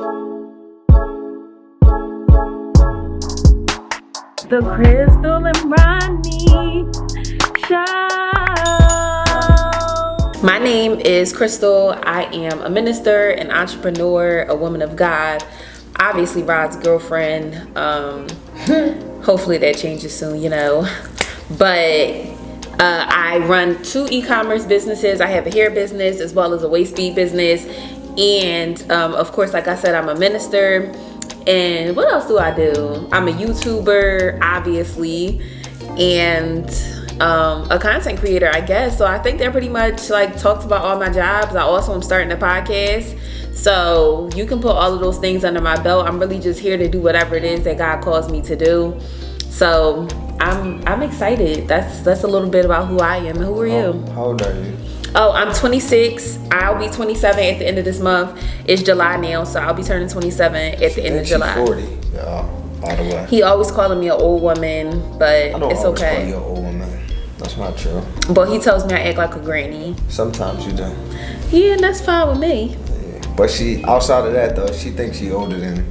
The Crystal and Ronnie Show. My name is Crystal. I am a minister, an entrepreneur, a woman of God, obviously Rod's girlfriend. Hopefully that changes soon, you know. But I run 2 e-commerce businesses. I have a hair business as well as a waist bead business. And of course, like I said, I'm a minister. And what else do I do? I'm a YouTuber, obviously, and a content creator, I guess. So I think that pretty much like talks about all my jobs. I also am starting a podcast. So you can put all of those things under my belt. I'm really just here to do whatever it is that God calls me to do. So I'm excited. That's a little bit about who I am. And who are you? How old are you? Oh, I'm 26. I'll be 27 at the end of this month. It's July now, so I'll be turning 27 at the end of July. 40, by the way. He always calling me an old woman, but it's okay. I don't always call you an old woman. That's not true. But he tells me I act like a granny. Sometimes you do. Yeah, and that's fine with me. Yeah. But she, outside of that though, she thinks she older than.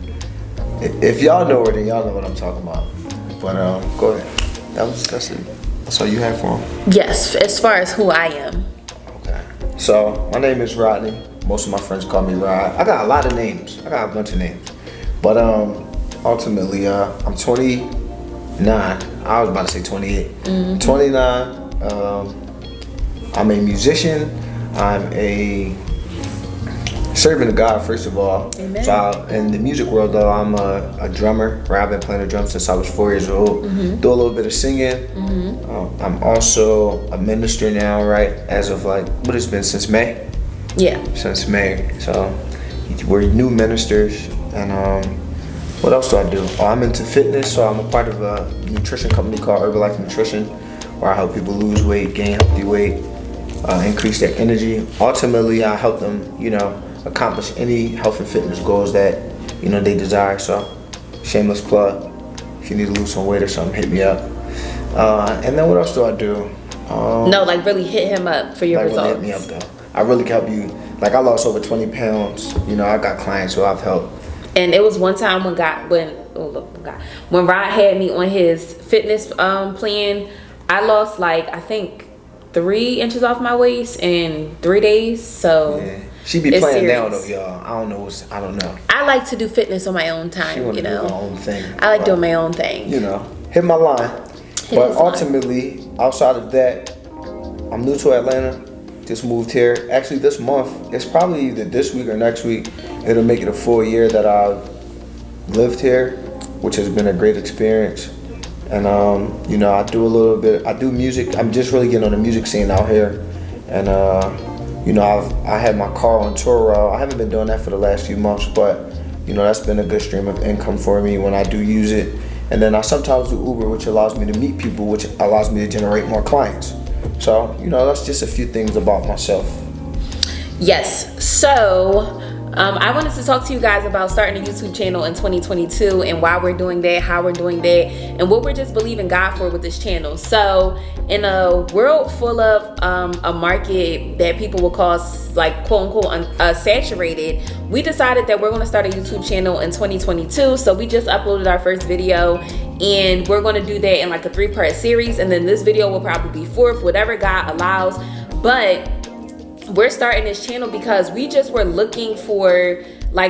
If y'all know her, then y'all know what I'm talking about. But go ahead. That's all you have for him. Yes, as far as who I am. So, my name is Rodney. Most of my friends call me Rod. I got a lot of names. I got a bunch of names. But ultimately, I'm 29. I was about to say 28. Mm-hmm. 29. I'm a musician. I'm a servant of God, first of all. Amen. So in the music world, though, I'm a drummer. I've been playing the drums since I was 4 years old. Mm-hmm. Do a little bit of singing. Mm-hmm. I'm also a minister now, right? As of like, what has been since May? Yeah. Since May. So we're new ministers. And what else do I do? Oh, I'm into fitness. So I'm a part of a nutrition company called Herbalife Nutrition, where I help people lose weight, gain healthy weight, increase their energy. Ultimately, I help them, accomplish any health and fitness goals that they desire. So shameless plug, if you need to lose some weight or something, hit me up. And then what else do I do? No, like really hit him up for your results. Really hit me up though. I really can help you. Like I lost over 20 pounds. I got clients who I've helped. And it was one time when Rod had me on his fitness plan, I lost I think 3 inches off my waist in 3 days. So yeah. She be playing down though, y'all. I don't know. I like to do fitness on my own time, She wanna do her own thing. I like doing my own thing. Hit my line. But ultimately, outside of that, I'm new to Atlanta. Just moved here. Actually, this month, it's probably either this week or next week, it'll make it a full year that I've lived here, which has been a great experience. And I do music. I'm just really getting on the music scene out here. And I had my car on tour route. I haven't been doing that for the last few months, but that's been a good stream of income for me when I do use it. And then I sometimes do Uber, which allows me to meet people, which allows me to generate more clients. So that's just a few things about myself. Yes. So I wanted to talk to you guys about starting a YouTube channel in 2022 and why we're doing that, how we're doing that, and what we're just believing God for with this channel. So in a world full of a market that people will call quote unquote saturated, we decided that we're going to start a YouTube channel in 2022. So we just uploaded our first video, and we're going to do that in a 3-part series, and then this video will probably be 4th, whatever God allows. But we're starting this channel because we just were looking for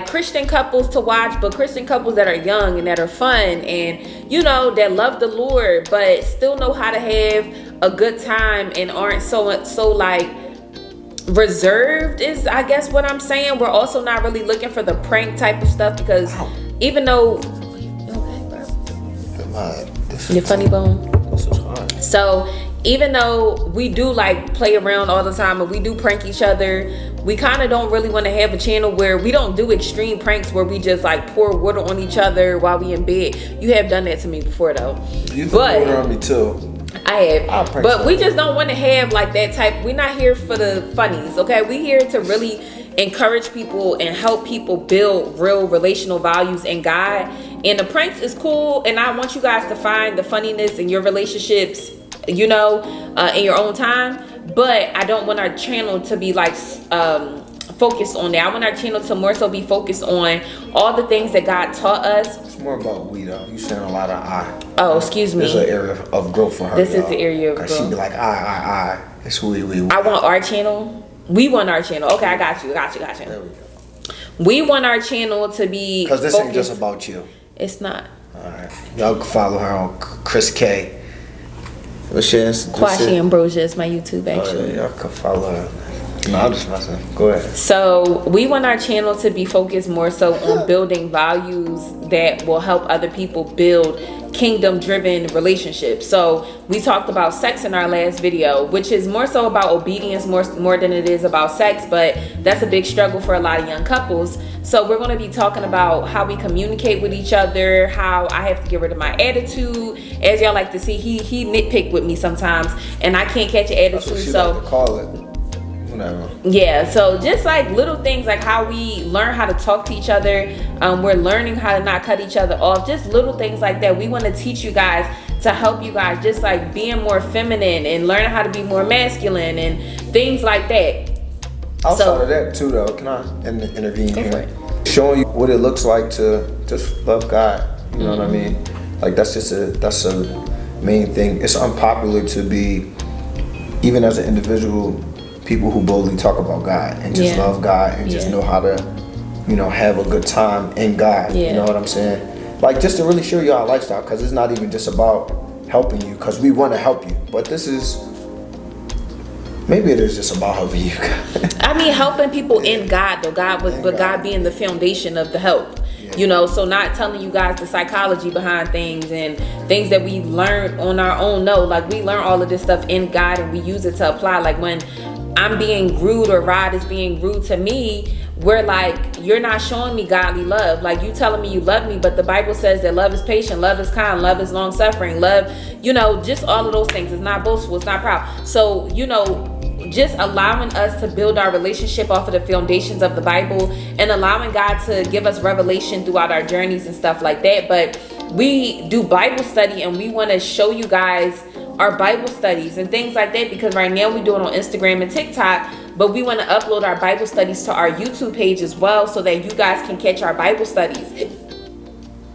Christian couples to watch, but Christian couples that are young and that are fun and that love the Lord but still know how to have a good time and aren't so reserved is I guess what I'm saying. We're also not really looking for the prank type of stuff because even though your funny bone. This is hard. So even though we do play around all the time and we do prank each other, we kind of don't really want to have a channel where we don't do extreme pranks where we just pour water on each other while we in bed. You have done that to me before though. You threw water on me too. I have. But we just don't want to have that type. We're not here for the funnies, okay? We're here to really encourage people and help people build real relational values in God. And the pranks is cool, and I want you guys to find the funniness in your relationships, in your own time. But I don't want our channel to be focused on that. I want our channel to more so be focused on all the things that God taught us. It's more about we though. You saying a lot of I. Oh, excuse me. This is an area of growth for her. This is the area of growth. She be like I. It's we. I want our channel. We want our channel. Okay, I got you. There we go. We want our channel to be because this focused. ain't just about you. It's not. All right, y'all can follow her on Chris K. What's your Kwashi Ambrosia is my YouTube actually. Oh, yeah, y'all can follow her. No, I'm just messing. Go ahead. So we want our channel to be focused more so on building values that will help other people build kingdom-driven relationships. So we talked about sex in our last video, which is more so about obedience more than it is about sex, but that's a big struggle for a lot of young couples. So we're going to be talking about how we communicate with each other, how I have to get rid of my attitude. As y'all like to see, he nitpick with me sometimes, and I can't catch an attitude. That's what she so like to call it. Whatever. Yeah, so just like little things like how we learn how to talk to each other. We're learning how to not cut each other off. Just little things like that. We want to teach you guys to help you guys just like being more feminine and learning how to be more masculine and things like that. Outside of that too though, can I intervene here? For Showing you what it looks like to just love God. You know what I mean? Like that's a main thing. It's unpopular to be, even as an individual, people who boldly talk about God and just love God and just know how to, have a good time in God. You know what I'm saying? Like just to really show you our lifestyle, because it's not even just about helping you, because we want to help you, but maybe it is just about helping you. I mean, helping people in God though. God being the foundation of the help. So not telling you guys the psychology behind things and things that we learned on our own. No, like we learn all of this stuff in God and we use it to apply. Like when I'm being rude or Rod is being rude to me, we're like, you're not showing me godly love. Like you telling me you love me, but the Bible says that love is patient, love is kind, love is long suffering, love, just all of those things. It's not boastful, it's not proud. So, just allowing us to build our relationship off of the foundations of the Bible and allowing God to give us revelation throughout our journeys and stuff like that. But we do Bible study and we want to show you guys our Bible studies and things like that, because right now we do it on Instagram and TikTok, but we want to upload our Bible studies to our YouTube page as well so that you guys can catch our Bible studies.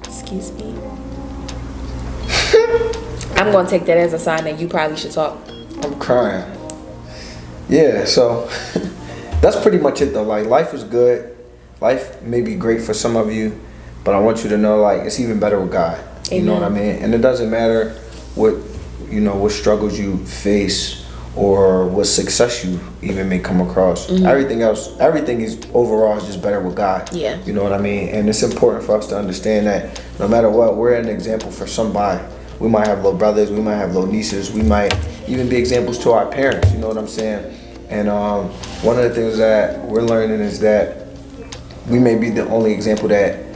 Excuse me. I'm going to take that as a sign that you probably should talk. I'm crying. Yeah, so that's pretty much it though. Like life is good. Life may be great for some of you, but I want you to know like it's even better with God. Amen. You know what I mean? And it doesn't matter what struggles you face or what success you even may come across. Everything is overall is just better with God. Yeah. You know what I mean? And it's important for us to understand that no matter what, we're an example for somebody. We might have little brothers, we might have little nieces, we might even be examples to our parents, you know what I'm saying? And one of the things that we're learning is that we may be the only example that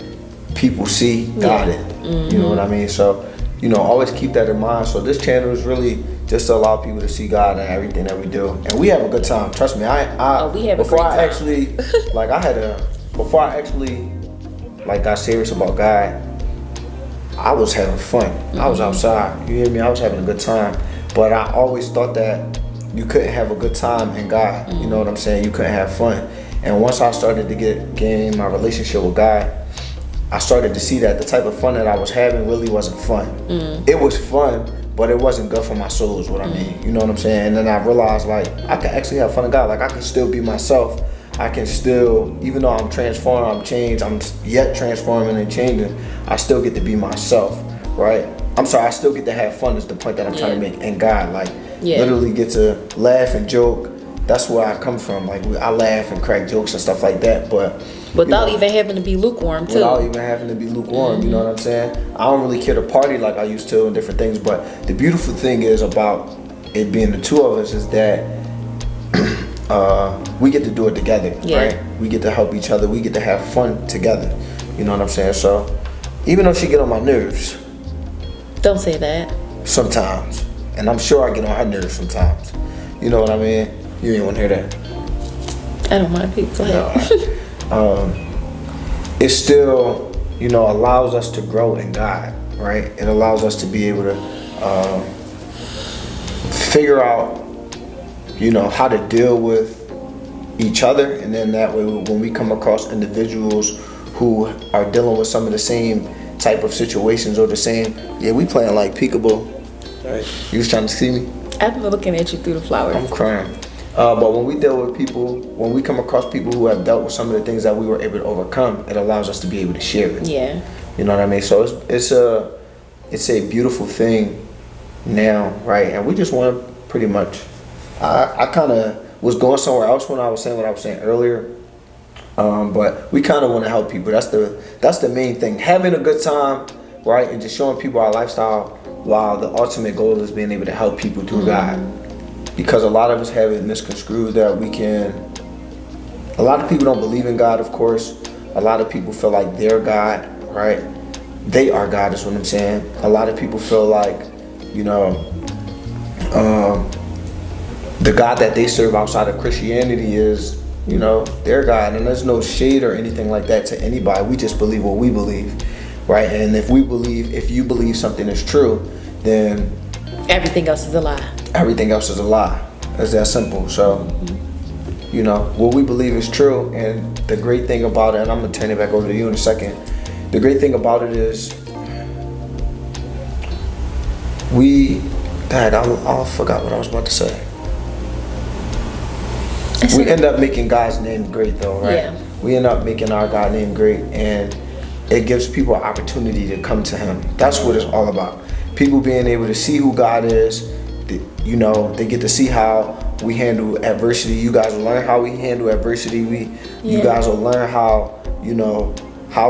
people see God in. You know what I mean? So, always keep that in mind. So this channel is really just to allow people to see God in everything that we do. And we have a good time. Trust me, before I actually got serious about God, I was having fun. I was outside. You hear me? I was having a good time. But I always thought that you couldn't have a good time in God. You know what I'm saying? You couldn't have fun. And once I started to gain my relationship with God, I started to see that the type of fun that I was having really wasn't fun. It was fun, but it wasn't good for my soul is what I mean. You know what I'm saying? And then I realized like I can actually have fun in God. Like I can still be myself. I can still, even though I'm transforming, I'm changed, I'm yet transforming and changing, I still get to be myself, right? I'm sorry, I still get to have fun is the point that I'm trying to make in God. Like literally get to laugh and joke. That's where I come from. Like I laugh and crack jokes and stuff like that, but without even having to be lukewarm too. Without even having to be lukewarm, you know what I'm saying? I don't really care to party like I used to and different things, but the beautiful thing is about it being the two of us is that we get to do it together, right? We get to help each other. We get to have fun together. You know what I'm saying? So even though she get on my nerves. Don't say that. Sometimes. And I'm sure I get on her nerves sometimes. You know what I mean? You ain't want to hear that. I don't mind people. Go ahead. It still, allows us to grow in God, right? It allows us to be able to figure out, how to deal with each other, and then that way when we come across individuals who are dealing with some of the same type of situations or the same, we playing like peekaboo. Right? You was trying to see me? I've been looking at you through the flowers. I'm crying. But when we deal with people, when we come across people who have dealt with some of the things that we were able to overcome, it allows us to be able to share it. Yeah. You know what I mean? So it's a beautiful thing now, right? And we just want to pretty much. I kind of was going somewhere else when I was saying what I was saying earlier, but we kind of want to help people. That's the main thing. Having a good time, right, and just showing people our lifestyle, while the ultimate goal is being able to help people through God. Because a lot of us have it misconstrued that we can. A lot of people don't believe in God, of course. A lot of people feel like they're God, right? They are God, is what I'm saying. A lot of people feel like, the God that they serve outside of Christianity is, their God. And there's no shade or anything like that to anybody. We just believe what we believe, right? And if you believe something is true, then everything else is a lie. Everything else is a lie. It's that simple. So, what we believe is true. And the great thing about it, and I'm going to turn it back over to you in a second. The great thing about it is I forgot what I was about to say. We end up making God's name great though, right? Yeah. We end up making our God name great, and it gives people an opportunity to come to Him. That's what it's all about. People being able to see who God is. They get to see how we handle adversity. You guys will learn how we handle adversity. You guys will learn how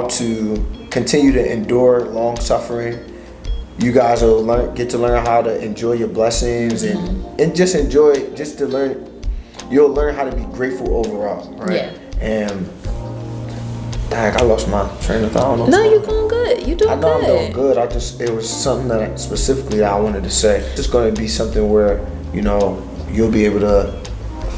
to continue to endure long suffering. You guys will get to learn how to enjoy your blessings and just to learn. You'll learn how to be grateful overall, right? Yeah. And I lost my train of thought. No, you're doing good. You're doing good. I know I'm doing good. It was something that specifically I wanted to say. It's going to be something where, you'll be able to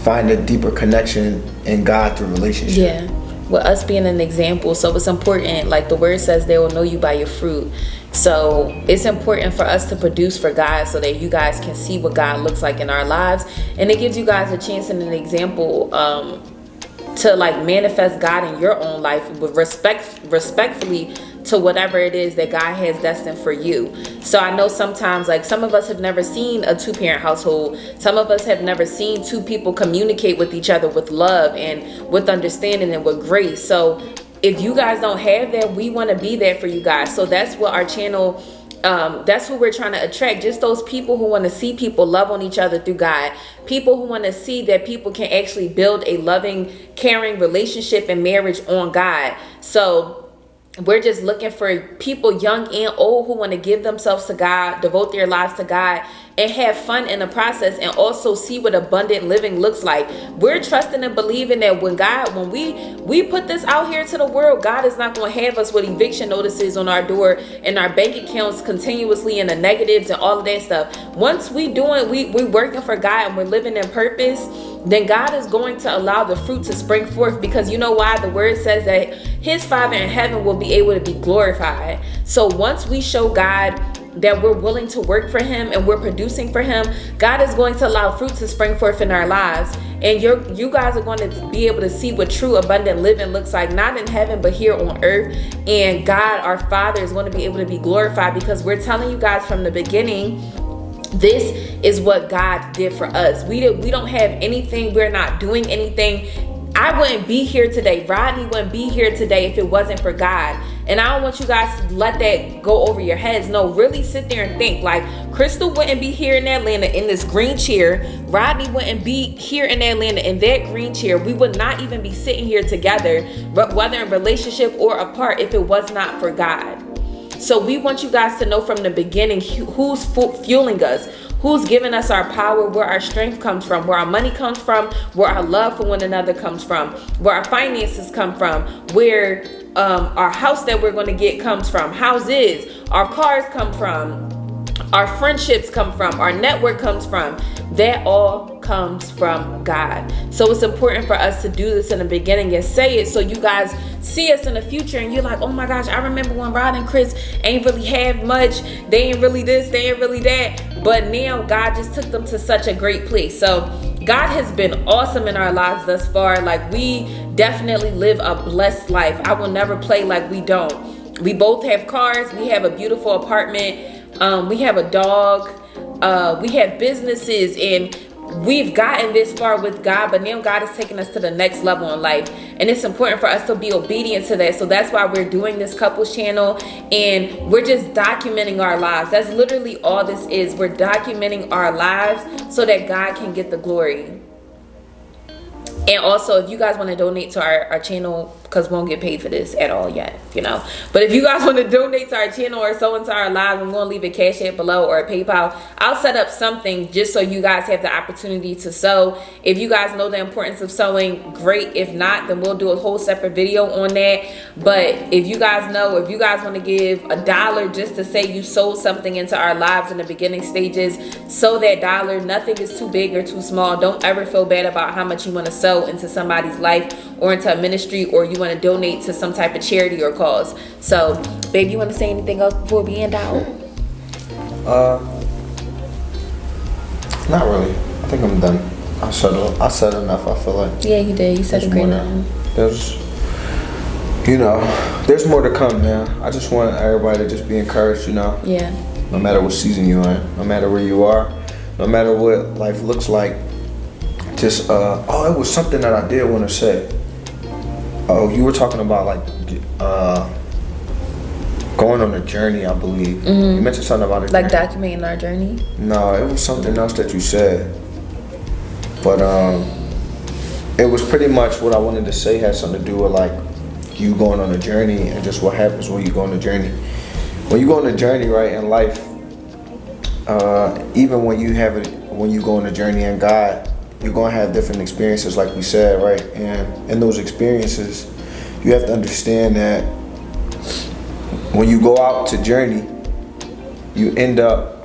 find a deeper connection in God through relationship. Yeah. With us being an example. So it's important, like the word says, they will know you by your fruit. So it's important for us to produce for God so that you guys can see what God looks like in our lives. And it gives you guys a chance and an example to manifest God in your own life with respectfully to whatever it is that God has destined for you. So I know sometimes some of us have never seen a 2-parent household. Some of us have never seen 2 people communicate with each other with love and with understanding and with grace. So if you guys don't have that, we want to be there for you guys. So that's what our channel, that's who we're trying to attract. Just those people who want to see people love on each other through God. People who want to see that people can actually build a loving, caring relationship and marriage on God. So we're just looking for people young and old who want to give themselves to God, devote their lives to God, and have fun in the process, and also see what abundant living looks like. We're trusting and believing that when we put this out here to the world, God is not going to have us with eviction notices on our door and our bank accounts continuously in the negatives and all of that stuff. Once we're working for God and we're living in purpose, then God is going to allow the fruit to spring forth, because you know why? The word says that His Father in heaven will be able to be glorified. So once we show God that we're willing to work for Him and we're producing for Him, God is going to allow fruit to spring forth in our lives. And you guys are going to be able to see what true abundant living looks like, not in heaven, but here on earth. And God, our Father, is going to be able to be glorified, because we're telling you guys from the beginning, this is what God did for us. We don't have anything. We're not doing anything. I wouldn't be here today. Rodney wouldn't be here today if it wasn't for God. And I don't want you guys to let that go over your heads. No, really sit there and think. Crystal wouldn't be here in Atlanta in this green chair. Rodney wouldn't be here in Atlanta in that green chair. We would not even be sitting here together, whether in relationship or apart, if it was not for God. So we want you guys to know from the beginning who's fueling us, who's giving us our power, where our strength comes from, where our money comes from, where our love for one another comes from, where our finances come from, where our house that we're going to get comes from, houses, our cars come from, our friendships come from, our network comes from. That all comes from God. So it's important for us to do this in the beginning and say it, so you guys see us in the future and you're like, oh my gosh, I remember when Rod and Chris ain't really have much. They ain't really this, they ain't really that. But now God just took them to such a great place. So God has been awesome in our lives thus far. Like, we definitely live a blessed life. I will never play like we don't. We both have cars. We have a beautiful apartment. We have a dog. We have businesses, and we've gotten this far with God, but now God is taking us to the next level in life, and it's important for us to be obedient to that. So that's why we're doing this couples channel, and we're just documenting our lives. That's literally all this is. We're documenting our lives so that God can get the glory. And also, if you guys want to donate to our channel, because we won't get paid for this at all yet, you know. But if you guys want to donate to our channel or sow into our lives, I'm going to leave a Cash App below or a PayPal. I'll set up something just so you guys have the opportunity to sow. If you guys know the importance of sowing, great. If not, then we'll do a whole separate video on that. But if you guys know, if you guys want to give $1 just to say you sold something into our lives in the beginning stages, sow that $1. Nothing is too big or too small. Don't ever feel bad about how much you want to sow into somebody's life or into a ministry, or you want to donate to some type of charity or cause. So, babe, you want to say anything else before we end out? Not really. I think I'm done. I said enough. I feel like. Yeah, you did. You said a great enough. There's more to come, man. I just want everybody to just be encouraged, you know. Yeah. No matter what season you're in, no matter where you are, no matter what life looks like. Just it was something that I did want to say. Oh, you were talking about like going on a journey, I believe. Mm-hmm. You mentioned something about it. Like documenting our journey? No, it was something else that you said. But it was pretty much what I wanted to say had something to do with like you going on a journey and just what happens when you go on a journey. When you go on a journey, right, in life, even when you go on a journey in God, you're going to have different experiences, like we said, right? And in those experiences, you have to understand that when you go out to journey, you end up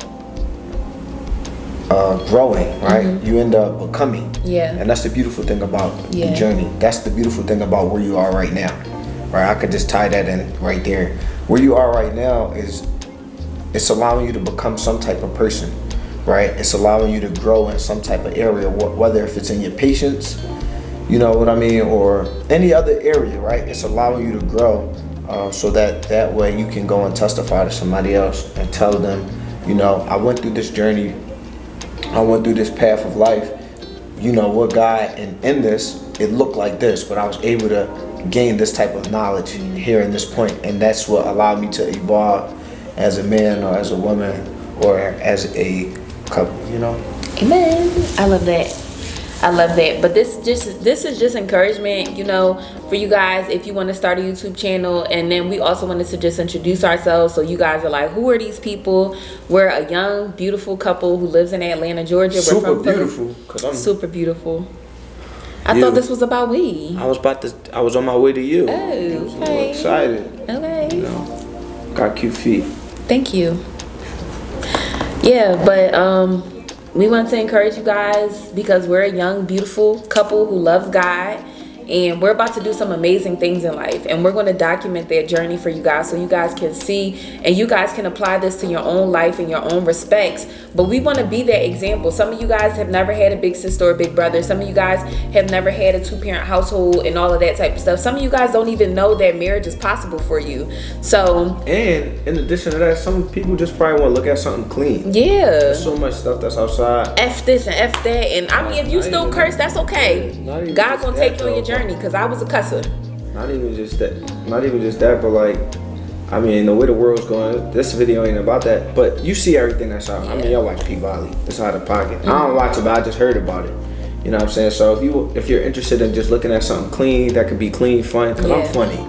growing, right? Mm-hmm. You end up becoming. Yeah. And that's the beautiful thing about the journey. That's the beautiful thing about where you are right now, right? I could just tie that in right there. Where you are right now it's allowing you to become some type of person. Right, it's allowing you to grow in some type of area, whether if it's in your patience, you know what I mean, or any other area, right? It's allowing you to grow, so that way you can go and testify to somebody else and tell them, you know, I went through this journey, I went through this path of life, you know, what God, and in this, it looked like this, but I was able to gain this type of knowledge here in this point, and that's what allowed me to evolve as a man or as a woman or as a couple, you know. Amen. I love that. But this is just encouragement, you know, for you guys if you want to start a YouTube channel. And then we also wanted to just introduce ourselves, so you guys are like, who are these people? We're a young, beautiful couple who lives in Atlanta, Georgia. We're super beautiful. Super beautiful. I thought this was about we. I was on my way to you. Oh, okay. I'm excited. Okay. You know, got cute feet. Thank you. Yeah, but we want to encourage you guys because we're a young, beautiful couple who loves God, and we're about to do some amazing things in life, and we're going to document that journey for you guys so you guys can see and you guys can apply this to your own life and your own respects. But we want to be that example. Some of you guys have never had a big sister or big brother. Some of you guys have never had a 2-parent household and all of that type of stuff. Some of you guys don't even know that marriage is possible for you. So, and in addition to that, some people just probably want to look at something clean. Yeah. There's so much stuff that's outside. F this and F that. And I mean, if you still curse, that's okay. God gonna take you on your journey, because I was a cusser. Not even just that, but like, I mean, the way the world's going, this video ain't about that. But you see everything that's out. Yeah. I mean, y'all watch P-Valley. It's out of pocket. Mm-hmm. I don't watch it, but I just heard about it. You know what I'm saying? So if you're interested in just looking at something clean, that could be clean, fun, because I'm funny.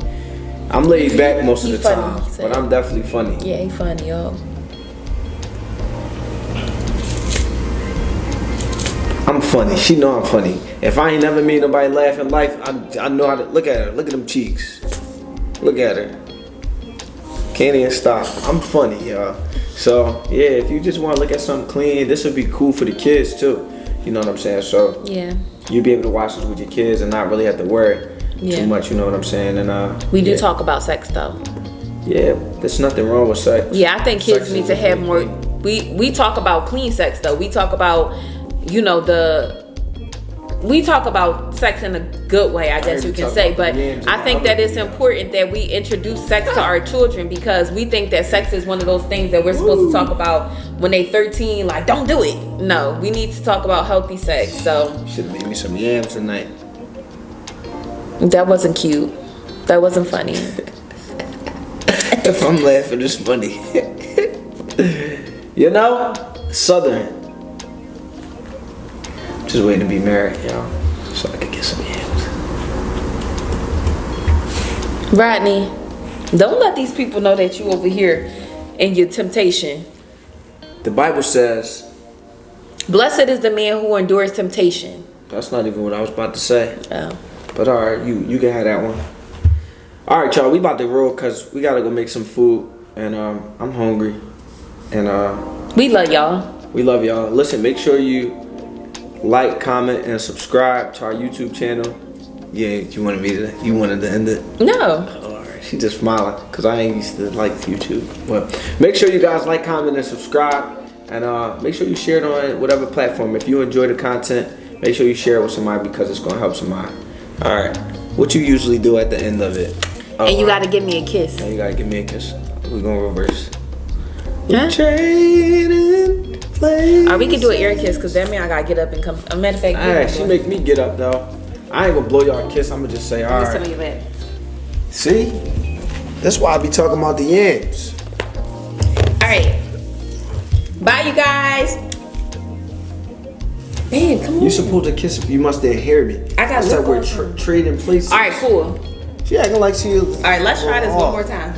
I'm laid back most of the time, but I'm definitely funny. Yeah, he funny, yo. I'm funny. She know I'm funny. If I ain't never made nobody laugh in life, I know how to look at her. Look at them cheeks. Look at her. Can't even stop. I'm funny, y'all. So yeah, if you just want to look at something clean, this would be cool for the kids too. You know what I'm saying? So yeah, you'll be able to watch this with your kids and not really have to worry too much. You know what I'm saying? And we do talk about sex though. Yeah, there's nothing wrong with sex. Yeah, I think kids need to have more. We talk about clean sex though. We talk about, you know, the we talk about sex in a good way, I guess you can say, but I think that it's important that we introduce sex to our children, because we think that sex is one of those things that we're supposed to talk about when they 13, like, don't do it. No, we need to talk about healthy sex. So should have made me some yams tonight. That wasn't cute. That wasn't funny. If I'm laughing, it's funny. You know, Southern. Just waiting to be married, y'all, so I could get some yams. Rodney, don't let these people know that you over here in your temptation. The Bible says, blessed is the man who endures temptation. That's not even what I was about to say. Oh. But all right, you can have that one. All right, y'all, we about to roll because we got to go make some food. And I'm hungry. And we love y'all. We love y'all. Listen, make sure you like, comment, and subscribe to our YouTube channel. Yeah, you wanted to end it? No. All right, she just smiling because I ain't used to like YouTube. But make sure you guys like, comment, and subscribe, and make sure you share it on whatever platform. If you enjoy the content, make sure you share it with somebody because it's gonna help somebody. All right, what you usually do at the end of it? And you gotta give me a kiss. And you gotta give me a kiss. We're gonna reverse. Huh? Trading places. Or we can do an ear kiss, because that means I gotta get up and come. A matter of fact, Alright, she make me get up though. I ain't gonna blow y'all a kiss. I'm gonna just say alright. See? That's why I be talking about the yams. Alright. Bye, you guys. Man, come on. You supposed to kiss. You must have hear me. I got that we're trading places. Alright, cool. She acting like she. Alright, let's try this one more time.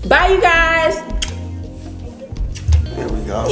Bye, you guys. There we go.